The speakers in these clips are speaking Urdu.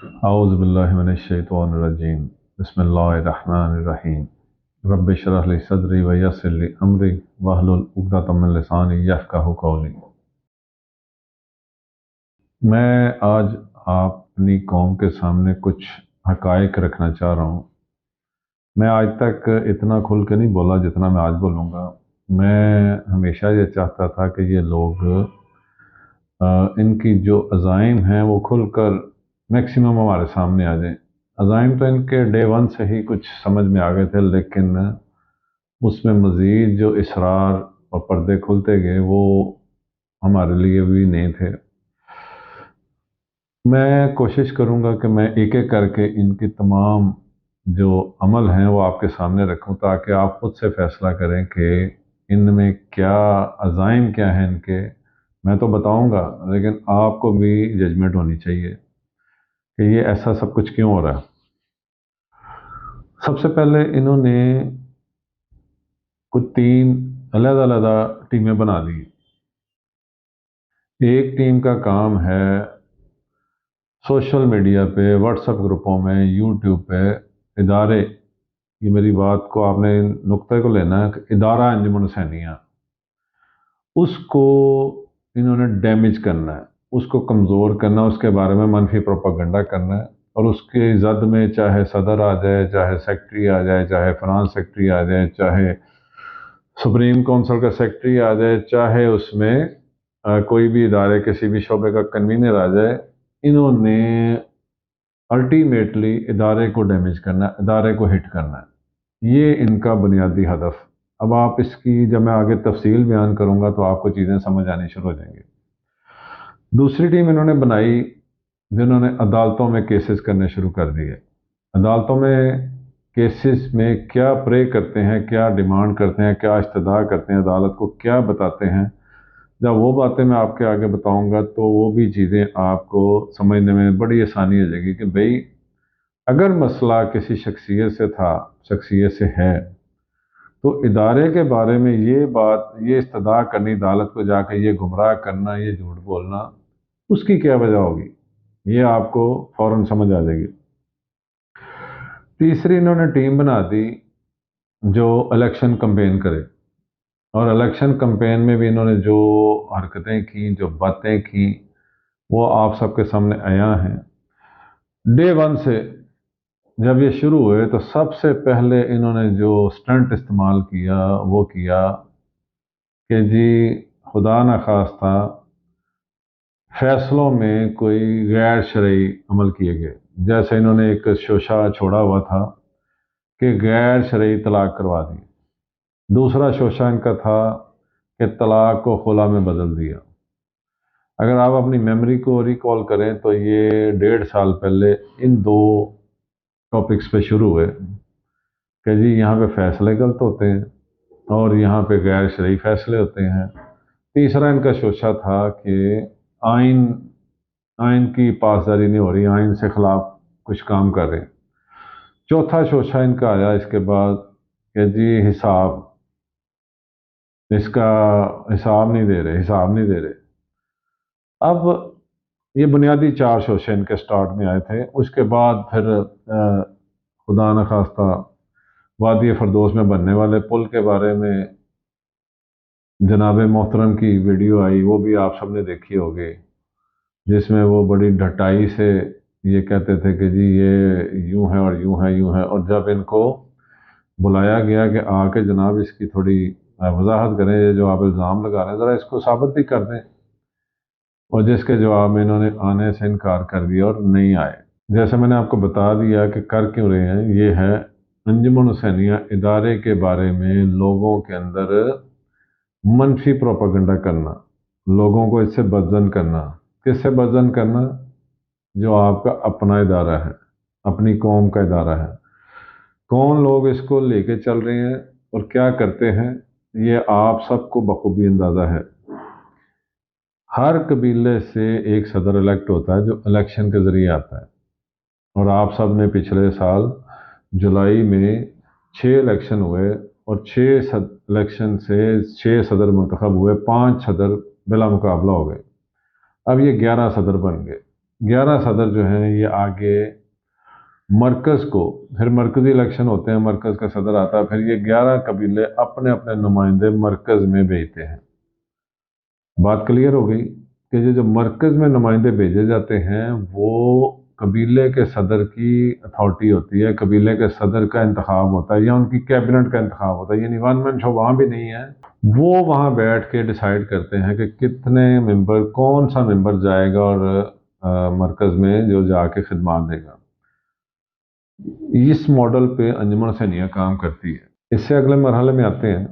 أعوذ بالله من الشيطان الرجيم بسم الله الرحمن الرحيم رب اشرح لي صدري ويسر لي أمري واحلل عقدة من لساني يفقهوا قولي۔ میں آج اپنی قوم کے سامنے کچھ حقائق رکھنا چاہ رہا ہوں۔ میں آج تک اتنا کھل کے نہیں بولا جتنا میں آج بولوں گا۔ میں ہمیشہ یہ چاہتا تھا کہ یہ لوگ ان کی جو عزائم ہیں وہ کھل کر میکسیمم ہمارے سامنے آ جائیں۔ عزائم تو ان کے ڈے ون سے ہی کچھ سمجھ میں آ گئے تھے، لیکن اس میں مزید جو اسرار اور پردے کھلتے گئے وہ ہمارے لیے بھی نہیں تھے۔ میں کوشش کروں گا کہ میں ایک ایک کر کے ان کی تمام جو عمل ہیں وہ آپ کے سامنے رکھوں، تاکہ آپ خود سے فیصلہ کریں کہ ان میں کیا عزائم کیا ہیں ان کے۔ میں تو بتاؤں گا، لیکن آپ کو بھی ججمنٹ ہونی چاہیے کہ یہ ایسا سب کچھ کیوں ہو رہا ہے۔ سب سے پہلے انہوں نے کچھ 3 علیحدہ علیحدہ ٹیمیں بنا دی۔ ایک ٹیم کا کام ہے سوشل میڈیا پہ، واٹس ایپ گروپوں میں، یوٹیوب پہ ادارے، یہ میری بات کو آپ نے نقطے کو لینا ہے کہ ادارہ انجمن حسینیہ، اس کو انہوں نے ڈیمیج کرنا ہے، اس کو کمزور کرنا، اس کے بارے میں منفی پروپیگنڈا کرنا ہے، اور اس کے زد میں چاہے صدر آ جائے، چاہے سیکٹری آ جائے، چاہے فنانس سیکٹری آ جائے، چاہے سپریم کونسل کا سیکٹری آ جائے، چاہے اس میں کوئی بھی ادارے کسی بھی شعبے کا کنوینر آ جائے، انہوں نے الٹیمیٹلی ادارے کو ڈیمیج کرنا ہے، ادارے کو ہٹ کرنا ہے۔ یہ ان کا بنیادی ہدف۔ اب آپ اس کی جب میں آگے تفصیل بیان کروں گا تو آپ کو چیزیں سمجھ آنی شروع ہو جائیں گی۔ دوسری ٹیم انہوں نے بنائی جنہوں نے عدالتوں میں کیسز کرنے شروع کر دیے۔ عدالتوں میں کیسز میں کیا پرے کرتے ہیں، کیا ڈیمانڈ کرتے ہیں، کیا استدعا کرتے ہیں، عدالت کو کیا بتاتے ہیں، جب وہ باتیں میں آپ کے آگے بتاؤں گا تو وہ بھی چیزیں آپ کو سمجھنے میں بڑی آسانی ہو جائے گی کہ بھئی اگر مسئلہ کسی شخصیت سے تھا، شخصیت سے ہے، تو ادارے کے بارے میں یہ بات، یہ استدعا کرنی عدالت کو جا کے، یہ گمراہ کرنا، یہ جھوٹ بولنا، اس کی کیا وجہ ہوگی، یہ آپ کو فوراً سمجھ آ جائے گی۔ تیسری انہوں نے ٹیم بنا دی جو الیکشن کمپین کرے، اور الیکشن کمپین میں بھی انہوں نے جو حرکتیں کی، جو باتیں کی، وہ آپ سب کے سامنے عیاں ہیں۔ ڈے ون سے جب یہ شروع ہوئے تو سب سے پہلے انہوں نے جو سٹنٹ استعمال کیا وہ کیا کہ جی خدا نخواستہ فیصلوں میں کوئی غیر شرعی عمل کیے گئے۔ جیسے انہوں نے ایک شوشہ چھوڑا ہوا تھا کہ غیر شرعی طلاق کروا دی۔ دوسرا شوشہ ان کا تھا کہ طلاق کو خلا میں بدل دیا۔ اگر آپ اپنی میموری کو ریکال کریں تو یہ 1.5 سال پہلے ان 2 ٹاپکس پہ شروع ہوئے کہ جی یہاں پہ فیصلے غلط ہوتے ہیں اور یہاں پہ غیر شرعی فیصلے ہوتے ہیں۔ تیسرا ان کا شوشہ تھا کہ آئین کی پاسداری نہیں ہو رہی، آئین سے خلاف کچھ کام کر رہے ہیں۔ چوتھا شوشہ ان کا آیا اس کے بعد کہ جی حساب، اس کا حساب نہیں دے رہے۔ اب یہ بنیادی 4 شوشے ان کے سٹارٹ میں آئے تھے۔ اس کے بعد پھر خدا نخواستہ وادی فردوس میں بننے والے پل کے بارے میں جناب محترم کی ویڈیو آئی، وہ بھی آپ سب نے دیکھی ہوگی، جس میں وہ بڑی ڈھٹائی سے یہ کہتے تھے کہ جی یہ یوں ہے اور یوں ہے، یوں ہے، اور جب ان کو بلایا گیا کہ آ کے جناب اس کی تھوڑی وضاحت کریں، یہ جو آپ الزام لگا رہے ہیں ذرا اس کو ثابت بھی کر دیں، اور جس کے جواب میں انہوں نے آنے سے انکار کر دیا اور نہیں آئے۔ جیسے میں نے آپ کو بتا دیا کہ کر کیوں رہے ہیں، یہ ہے انجمن حسینیہ ادارے کے بارے میں لوگوں کے اندر منفی پروپیگنڈا کرنا، لوگوں کو اس سے بدظن کرنا۔ کس سے بدظن کرنا؟ جو آپ کا اپنا ادارہ ہے، اپنی قوم کا ادارہ ہے۔ کون لوگ اس کو لے کے چل رہے ہیں اور کیا کرتے ہیں، یہ آپ سب کو بخوبی اندازہ ہے۔ ہر قبیلے سے ایک صدر الیکٹ ہوتا ہے جو الیکشن کے ذریعے آتا ہے، اور آپ سب نے پچھلے سال جولائی میں 6 الیکشن ہوئے، اور 6 الیکشن سے 6 صدر منتخب ہوئے، 5 صدر بلا مقابلہ ہو گئے۔ اب یہ 11 صدر بن گئے۔ 11 صدر جو ہیں یہ آگے مرکز کو، پھر مرکزی الیکشن ہوتے ہیں، مرکز کا صدر آتا ہے، پھر یہ 11 قبیلے اپنے اپنے نمائندے مرکز میں بھیجتے ہیں۔ بات کلیئر ہو گئی کہ یہ جو مرکز میں نمائندے بھیجے جاتے ہیں وہ قبیلے کے صدر کی اتھارٹی ہوتی ہے، قبیلے کے صدر کا انتخاب ہوتا ہے یا ان کی کیبنٹ کا انتخاب ہوتا ہے، یعنی ون مین شو وہاں بھی نہیں ہے، وہ وہاں بیٹھ کے ڈیسائیڈ کرتے ہیں کہ کتنے ممبر، کون سا ممبر جائے گا اور مرکز میں جو جا کے خدمات دے گا۔ اس ماڈل پہ انجمن سنیہ کام کرتی ہے۔ اس سے اگلے مرحلے میں آتے ہیں۔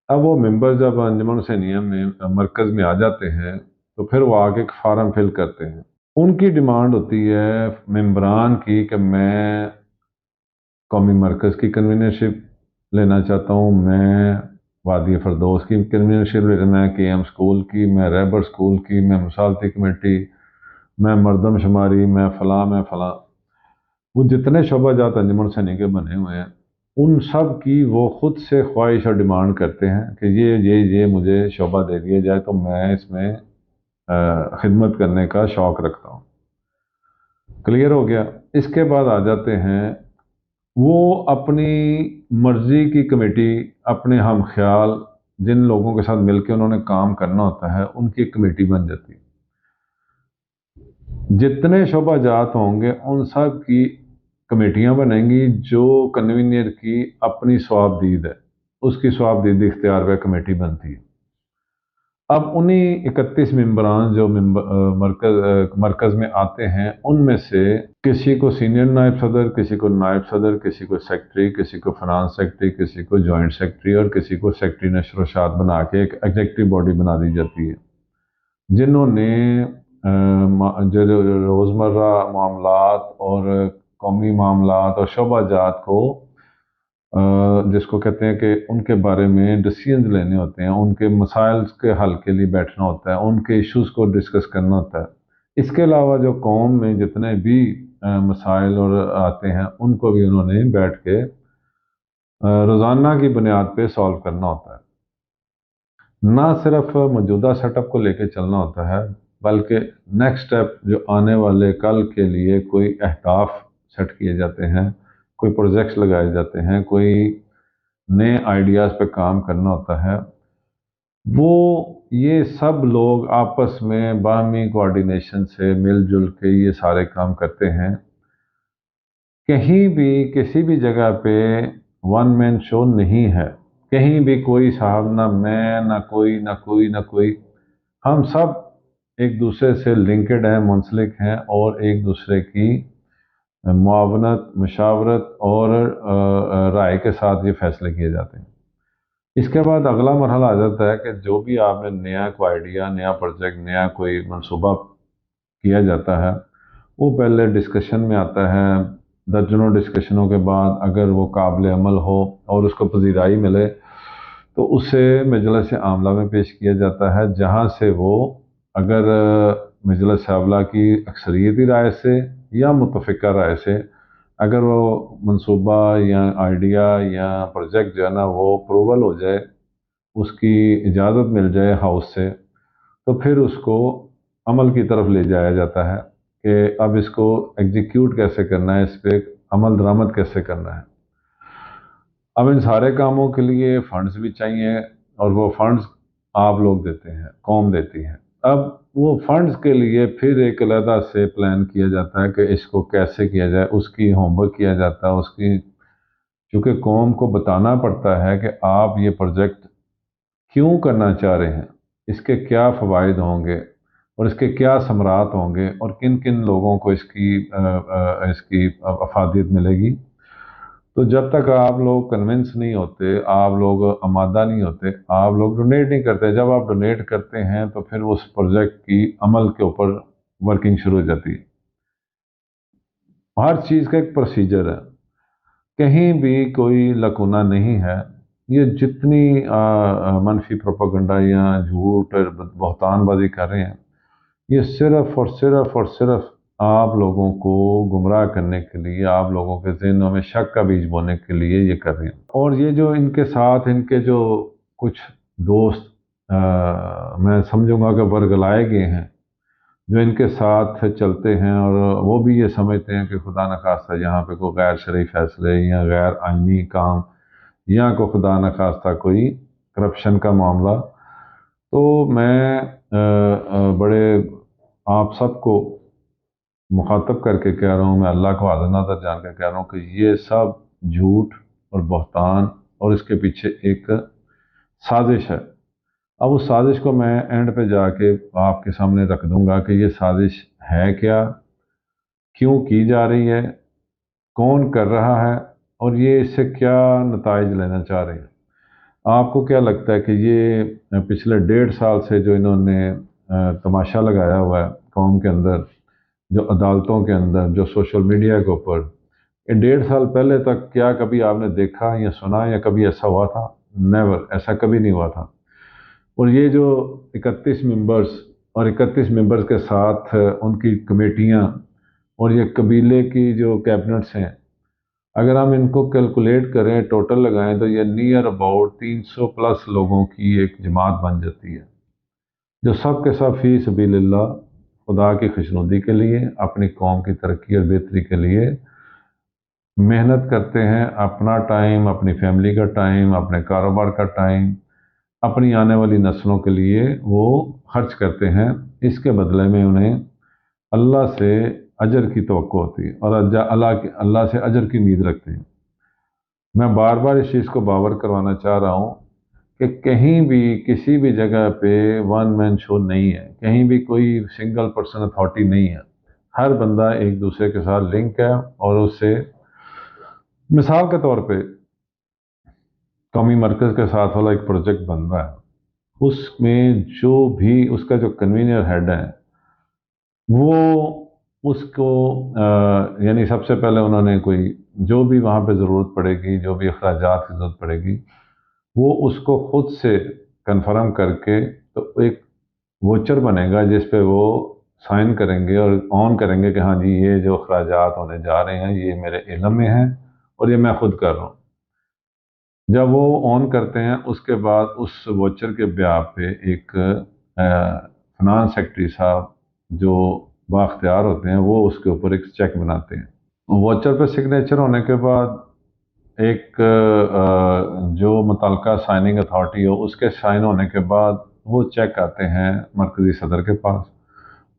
اب وہ ممبر جب انجمن سنیہ میں مرکز میں آ جاتے ہیں تو پھر وہ آگے ایک فارم فل کرتے ہیں۔ ان کی ڈیمانڈ ہوتی ہے ممبران کی کہ میں قومی مرکز کی کنوینرشپ لینا چاہتا ہوں، میں وادی فردوس کی کنوینرشپ، میں کے ایم سکول کی، میں ریبر سکول کی، میں مصالحتی کمیٹی، میں مردم شماری، میں فلاں، میں فلاں۔ وہ جتنے شعبہ جات انجمن سنی کے بنے ہوئے ہیں ان سب کی وہ خود سے خواہش اور ڈیمانڈ کرتے ہیں کہ یہ مجھے شعبہ دے دیا جائے تو میں اس میں خدمت کرنے کا شوق رکھتا ہوں۔ کلیئر ہو گیا؟ اس کے بعد آ جاتے ہیں وہ اپنی مرضی کی کمیٹی، اپنے ہم خیال جن لوگوں کے ساتھ مل کے انہوں نے کام کرنا ہوتا ہے ان کی کمیٹی بن جاتی ہے۔ جتنے شعبہ جات ہوں گے ان سب کی کمیٹیاں بنیں گی، جو کنوینئر کی اپنی صوابدید ہے اس کی صوابدید اختیار پہ کمیٹی بنتی ہے۔ اب انہی 31 ممبران جو مرکز میں آتے ہیں ان میں سے کسی کو سینئر نائب صدر، کسی کو نائب صدر، کسی کو سیکٹری، کسی کو فنانس سیکٹری، کسی کو جوائنٹ سیکٹری اور کسی کو سیکٹری نشر و اشاعت بنا کے ایک ایگزیکٹو باڈی بنا دی جاتی ہے، جنہوں نے جو روزمرہ معاملات اور قومی معاملات اور شعبہ جات کو جس کو کہتے ہیں کہ ان کے بارے میں ڈیسیژنز لینے ہوتے ہیں، ان کے مسائل کے حل کے لیے بیٹھنا ہوتا ہے، ان کے ایشوز کو ڈسکس کرنا ہوتا ہے۔ اس کے علاوہ جو قوم میں جتنے بھی مسائل اور آتے ہیں ان کو بھی انہوں نے بیٹھ کے روزانہ کی بنیاد پہ سالو کرنا ہوتا ہے۔ نہ صرف موجودہ سیٹ اپ کو لے کے چلنا ہوتا ہے بلکہ نیکسٹ سٹیپ جو آنے والے کل کے لیے کوئی اہداف سیٹ کیے جاتے ہیں، کوئی پروجیکٹس لگائے جاتے ہیں، کوئی نئے آئیڈیاز پہ کام کرنا ہوتا ہے، وہ یہ سب لوگ آپس میں باہمی کوآرڈینیشن سے مل جل کے یہ سارے کام کرتے ہیں۔ کہیں بھی کسی بھی جگہ پہ ون مین شو نہیں ہے، کہیں بھی کوئی صاحب، نہ میں، نہ کوئی، ہم سب ایک دوسرے سے لنکڈ ہیں، منسلک ہیں اور ایک دوسرے کی معاونت، مشاورت اور رائے کے ساتھ یہ فیصلے کیے جاتے ہیں۔ اس کے بعد اگلا مرحلہ آ جاتا ہے کہ جو بھی آپ نے نیا کوئی آئیڈیا، نیا پروجیکٹ، نیا کوئی منصوبہ کیا جاتا ہے وہ پہلے ڈسکشن میں آتا ہے، درجنوں ڈسکشنوں کے بعد اگر وہ قابل عمل ہو اور اس کو پذیرائی ملے تو اسے مجلس عاملہ میں پیش کیا جاتا ہے، جہاں سے وہ اگر مجلس عاملہ کی اکثریتی رائے سے یا متفقہ رائے سے اگر وہ منصوبہ یا آئیڈیا یا پروجیکٹ جو ہے نا وہ اپروول ہو جائے، اس کی اجازت مل جائے ہاؤس سے، تو پھر اس کو عمل کی طرف لے جایا جاتا ہے کہ اب اس کو ایگزیکیوٹ کیسے کرنا ہے، اس پہ عمل درآمد کیسے کرنا ہے۔ اب ان سارے کاموں کے لیے فنڈز بھی چاہیے اور وہ فنڈز آپ لوگ دیتے ہیں، قوم دیتی ہے۔ اب وہ فنڈز کے لیے پھر ایک علیحدہ سے پلان کیا جاتا ہے کہ اس کو کیسے کیا جائے، اس کی ہوم ورک کیا جاتا ہے، اس کی چونکہ قوم کو بتانا پڑتا ہے کہ آپ یہ پروجیکٹ کیوں کرنا چاہ رہے ہیں، اس کے کیا فوائد ہوں گے اور اس کے کیا ثمرات ہوں گے اور کن کن لوگوں کو اس کی افادیت ملے گی۔ تو جب تک آپ لوگ کنونس نہیں ہوتے، آپ لوگ آمادہ نہیں ہوتے، آپ لوگ ڈونیٹ نہیں کرتے، جب آپ ڈونیٹ کرتے ہیں تو پھر اس پروجیکٹ کی عمل کے اوپر ورکنگ شروع ہو جاتی ہے۔ ہر چیز کا ایک پروسیجر ہے، کہیں بھی کوئی لکونہ نہیں ہے۔ یہ جتنی منفی پروپیگنڈا یا جھوٹ اور بہتان بازی کر رہے ہیں، یہ صرف آپ لوگوں کو گمراہ کرنے کے لیے، آپ لوگوں کے ذہنوں میں شک کا بیج بونے کے لیے یہ کر رہے ہیں۔ اور یہ جو ان کے ساتھ ان کے جو کچھ دوست میں سمجھوں گا کہ ورگلائے گئے ہیں، جو ان کے ساتھ چلتے ہیں اور وہ بھی یہ سمجھتے ہیں کہ خدا نخواستہ یہاں پہ کوئی غیر شرعی فیصلے یا غیر آئینی کام یا کوئی خدا نخواستہ کوئی کرپشن کا معاملہ، تو میں بڑے آپ سب کو مخاطب کر کے کہہ رہا ہوں، میں اللہ کو حاضر ناظر جان کے کہہ رہا ہوں کہ یہ سب جھوٹ اور بہتان اور اس کے پیچھے ایک سازش ہے۔ اب اس سازش کو میں اینڈ پہ جا کے آپ کے سامنے رکھ دوں گا کہ یہ سازش ہے کیا، کیوں کی جا رہی ہے، کون کر رہا ہے، اور یہ اس سے کیا نتائج لینا چاہ رہے ہیں۔ آپ کو کیا لگتا ہے کہ یہ پچھلے 1.5 سال سے جو انہوں نے تماشا لگایا ہوا ہے قوم کے اندر، جو عدالتوں کے اندر، جو سوشل میڈیا کے اوپر، یہ 1.5 سال پہلے تک کیا کبھی آپ نے دیکھا یا سنا یا کبھی ایسا ہوا تھا؟ نیور، ایسا کبھی نہیں ہوا تھا۔ اور یہ جو 31 ممبرز اور 31 ممبرز کے ساتھ ان کی کمیٹیاں اور یہ قبیلے کی جو کیبنٹس ہیں، اگر ہم ان کو کیلکولیٹ کریں، ٹوٹل لگائیں، تو یہ نیئر اباؤٹ 300 پلس لوگوں کی ایک جماعت بن جاتی ہے، جو سب کے سب فی سبیل اللہ خدا کی خوشنودی کے لیے، اپنی قوم کی ترقی اور بہتری کے لیے محنت کرتے ہیں، اپنا ٹائم، اپنی فیملی کا ٹائم، اپنے کاروبار کا ٹائم، اپنی آنے والی نسلوں کے لیے وہ خرچ کرتے ہیں۔ اس کے بدلے میں انہیں اللہ سے اجر کی توقع ہوتی ہے اور اللہ سے اجر کی امید رکھتے ہیں۔ میں بار بار اس چیز کو باور کروانا چاہ رہا ہوں کہ کہیں بھی کسی بھی جگہ پہ ون مین شو نہیں ہے، کہیں بھی کوئی سنگل پرسن اتھارٹی نہیں ہے، ہر بندہ ایک دوسرے کے ساتھ لنک ہے، اور اس سے مثال کے طور پہ قومی مرکز کے ساتھ والا ایک پروجیکٹ بن رہا ہے، اس میں جو بھی اس کا جو کنوینر ہیڈ ہے وہ اس کو یعنی سب سے پہلے انہوں نے کوئی جو بھی وہاں پہ ضرورت پڑے گی، جو بھی اخراجات کی ضرورت پڑے گی، وہ اس کو خود سے کنفرم کر کے تو ایک ووچر بنے گا جس پہ وہ سائن کریں گے اور آن کریں گے کہ ہاں جی یہ جو اخراجات ہونے جا رہے ہیں یہ میرے علم میں ہیں اور یہ میں خود کر رہا ہوں۔ جب وہ آن کرتے ہیں اس کے بعد اس ووچر کے بیان پہ ایک فنانس سیکرٹری صاحب جو بااختیار ہوتے ہیں وہ اس کے اوپر ایک چیک بناتے ہیں۔ ووچر پہ سگنیچر ہونے کے بعد ایک جو متعلقہ سائننگ اتھارٹی ہو اس کے سائن ہونے کے بعد وہ چیک آتے ہیں مرکزی صدر کے پاس،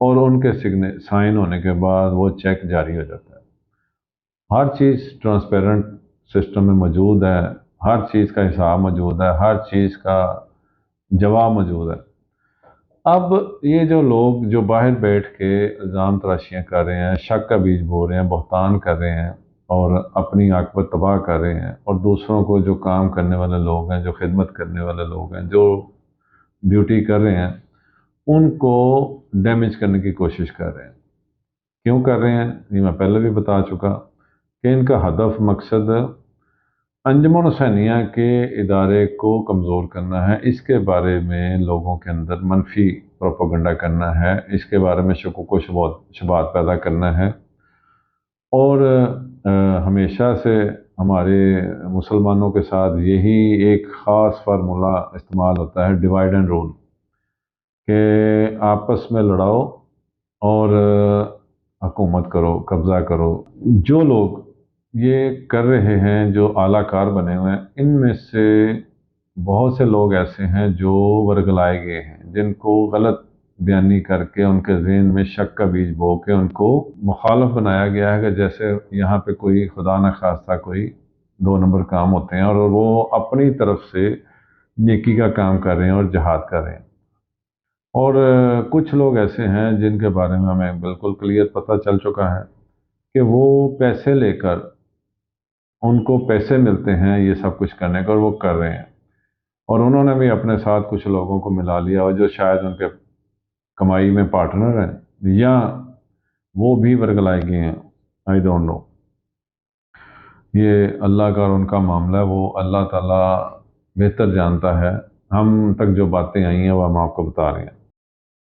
اور ان کے سائن ہونے کے بعد وہ چیک جاری ہو جاتا ہے۔ ہر چیز ٹرانسپیرنٹ سسٹم میں موجود ہے، ہر چیز کا حساب موجود ہے، ہر چیز کا جواب موجود ہے۔ اب یہ جو لوگ جو باہر بیٹھ کے الزام تراشیاں کر رہے ہیں، شک کا بیج بو رہے ہیں، بہتان کر رہے ہیں اور اپنی عاقبت تباہ کر رہے ہیں، اور دوسروں کو جو کام کرنے والے لوگ ہیں، جو خدمت کرنے والے لوگ ہیں، جو ڈیوٹی کر رہے ہیں، ان کو ڈیمیج کرنے کی کوشش کر رہے ہیں۔ کیوں کر رہے ہیں یہ میں پہلے بھی بتا چکا کہ ان کا ہدف مقصد انجمن حسینیہ کے ادارے کو کمزور کرنا ہے، اس کے بارے میں لوگوں کے اندر منفی پروپیگنڈا کرنا ہے، اس کے بارے میں شکوک و شبہات پیدا کرنا ہے، اور ہمیشہ سے ہمارے مسلمانوں کے ساتھ یہی ایک خاص فارمولہ استعمال ہوتا ہے، ڈیوائیڈ اینڈ رول، کہ آپس میں لڑاؤ اور حکومت کرو، قبضہ کرو۔ جو لوگ یہ کر رہے ہیں، جو اعلیٰ کار بنے ہوئے ہیں، ان میں سے بہت سے لوگ ایسے ہیں جو ورگلائے گئے ہیں، جن کو غلط بیانی کر کے ان کے ذہن میں شک کا بیج بو کے ان کو مخالف بنایا گیا ہے کہ جیسے یہاں پہ کوئی خدا نخواستہ کوئی 2 نمبر کام ہوتے ہیں اور وہ اپنی طرف سے نیکی کا کام کر رہے ہیں اور جہاد کر رہے ہیں۔ اور کچھ لوگ ایسے ہیں جن کے بارے میں ہمیں بالکل کلیئر پتہ چل چکا ہے کہ وہ پیسے لے کر، ان کو پیسے ملتے ہیں یہ سب کچھ کرنے کا اور وہ کر رہے ہیں، اور انہوں نے بھی اپنے ساتھ کچھ لوگوں کو ملا لیا اور جو شاید ان کے کمائی میں پارٹنر ہیں یا وہ بھی ورگلائے گئے ہیں، آئی ڈونٹ نو۔ یہ اللہ کا اور ان کا معاملہ ہے، وہ اللہ تعالیٰ بہتر جانتا ہے۔ ہم تک جو باتیں آئی ہیں وہ ہم آپ کو بتا رہے ہیں۔